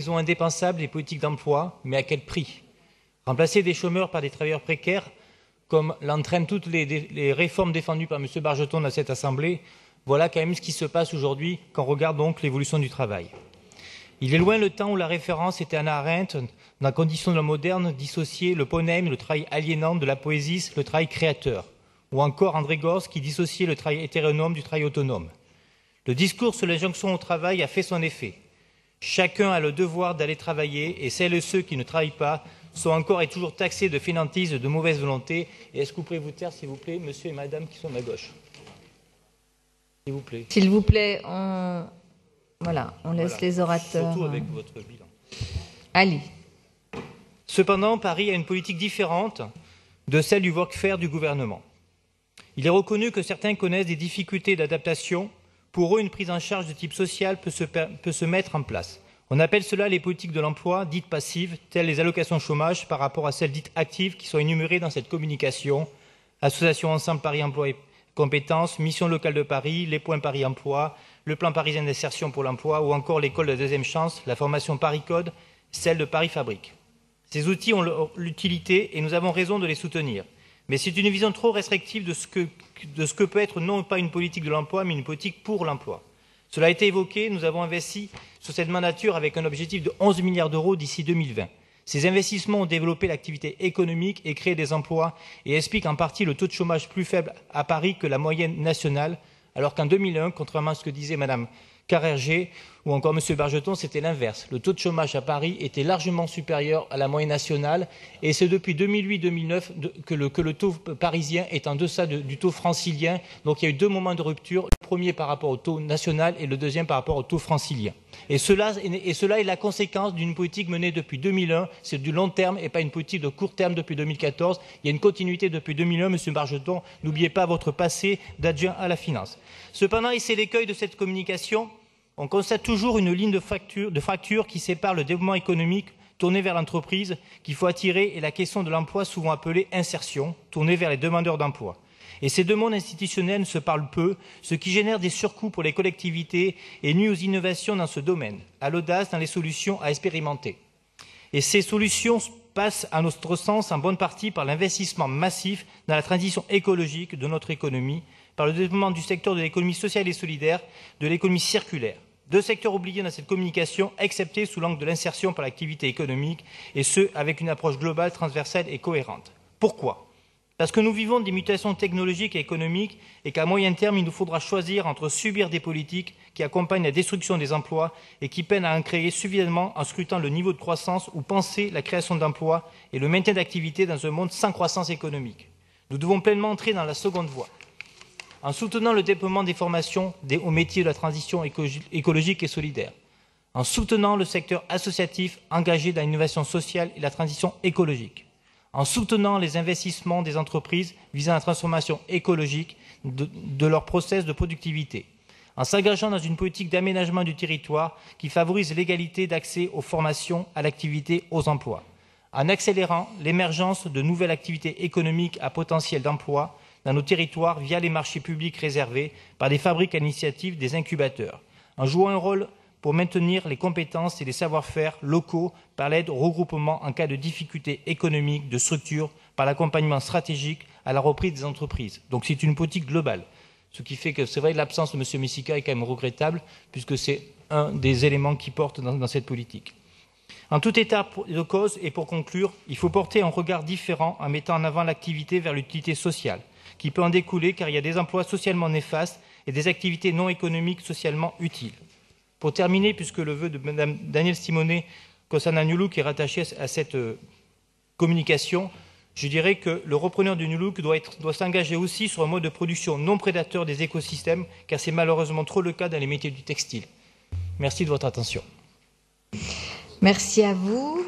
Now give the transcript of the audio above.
sont indispensables, les politiques d'emploi, mais à quel prix? Remplacer des chômeurs par des travailleurs précaires, comme l'entraînent toutes les réformes défendues par M. Bargeton dans cette Assemblée, voilà quand même ce qui se passe aujourd'hui quand on regarde donc l'évolution du travail. Il est loin le temps où la référence était Hannah Arendt, dans la condition de l'homme moderne, dissocier le phonème, le travail aliénant, de la poésie, le travail créateur. Ou encore André Gorz qui dissociait le travail hétéronome du travail autonome. Le discours sur l'injonction au travail a fait son effet. Chacun a le devoir d'aller travailler et celles et ceux qui ne travaillent pas sont encore et toujours taxés de fainéantise et de mauvaise volonté. Et est-ce que vous pouvez vous taire, s'il vous plaît, monsieur et madame qui sont à ma gauche? S'il vous plaît. S'il vous plaît, on laisse les orateurs. Surtout avec votre bilan. Ali. Cependant, Paris a une politique différente de celle du workfare du gouvernement. Il est reconnu que certains connaissent des difficultés d'adaptation. Pour eux, une prise en charge de type social peut se mettre en place. On appelle cela les politiques de l'emploi dites passives, telles les allocations chômage par rapport à celles dites actives qui sont énumérées dans cette communication. Association Ensemble Paris Emploi et Compétences, Mission locale de Paris, les points Paris Emploi, le plan parisien d'insertion pour l'emploi ou encore l'école de deuxième chance, la formation Paris Code, celle de Paris Fabrique. Ces outils ont leur utilité et nous avons raison de les soutenir. Mais c'est une vision trop restrictive de ce que peut être non pas une politique de l'emploi, mais une politique pour l'emploi. Cela a été évoqué, nous avons investi sur cette mandature avec un objectif de 11 milliards d'euros d'ici 2020. Ces investissements ont développé l'activité économique et créé des emplois et expliquent en partie le taux de chômage plus faible à Paris que la moyenne nationale, alors qu'en 2001, contrairement à ce que disait Mme Carrère-Gé ou encore M. Bargeton, c'était l'inverse. Le taux de chômage à Paris était largement supérieur à la moyenne nationale et c'est depuis 2008-2009 que le taux parisien est en deçà du taux francilien. Donc il y a eu deux moments de rupture, le premier par rapport au taux national et le deuxième par rapport au taux francilien. Et cela est la conséquence d'une politique menée depuis 2001, c'est du long terme et pas une politique de court terme depuis 2014. Il y a une continuité depuis 2001, M. Bargeton, n'oubliez pas votre passé d'adjoint à la finance. Cependant, et c'est l'écueil de cette communication, on constate toujours une ligne de fracture qui sépare le développement économique tourné vers l'entreprise qu'il faut attirer et la question de l'emploi souvent appelée insertion, tournée vers les demandeurs d'emploi. Et ces deux mondes institutionnels se parlent peu, ce qui génère des surcoûts pour les collectivités et nuit aux innovations dans ce domaine, à l'audace dans les solutions à expérimenter. Et ces solutions passent, à notre sens, en bonne partie par l'investissement massif dans la transition écologique de notre économie, par le développement du secteur de l'économie sociale et solidaire, de l'économie circulaire. Deux secteurs oubliés dans cette communication, exceptés sous l'angle de l'insertion par l'activité économique, et ce, avec une approche globale, transversale et cohérente. Pourquoi? Parce que nous vivons des mutations technologiques et économiques et qu'à moyen terme, il nous faudra choisir entre subir des politiques qui accompagnent la destruction des emplois et qui peinent à en créer suffisamment en scrutant le niveau de croissance ou penser la création d'emplois et le maintien d'activité dans un monde sans croissance économique. Nous devons pleinement entrer dans la seconde voie. En soutenant le déploiement des formations aux métiers de la transition écologique et solidaire, en soutenant le secteur associatif engagé dans l'innovation sociale et la transition écologique, en soutenant les investissements des entreprises visant à la transformation écologique de leur process de productivité, en s'engageant dans une politique d'aménagement du territoire qui favorise l'égalité d'accès aux formations, à l'activité, aux emplois, en accélérant l'émergence de nouvelles activités économiques à potentiel d'emploi dans nos territoires via les marchés publics réservés par des fabriques à l'initiative des incubateurs, en jouant un rôle pour maintenir les compétences et les savoir-faire locaux par l'aide au regroupement en cas de difficultés économiques, de structure, par l'accompagnement stratégique à la reprise des entreprises. Donc c'est une politique globale. Ce qui fait que c'est vrai que l'absence de M. Messika est quand même regrettable, puisque c'est un des éléments qui portent dans cette politique. En tout état de cause, et pour conclure, il faut porter un regard différent en mettant en avant l'activité vers l'utilité sociale, qui peut en découler car il y a des emplois socialement néfastes et des activités non économiques socialement utiles. Pour terminer, puisque le vœu de Mme Danielle Simonet concernant New Look est rattaché à cette communication, je dirais que le repreneur du New Look doit s'engager aussi sur un mode de production non prédateur des écosystèmes, car c'est malheureusement trop le cas dans les métiers du textile. Merci de votre attention. Merci à vous.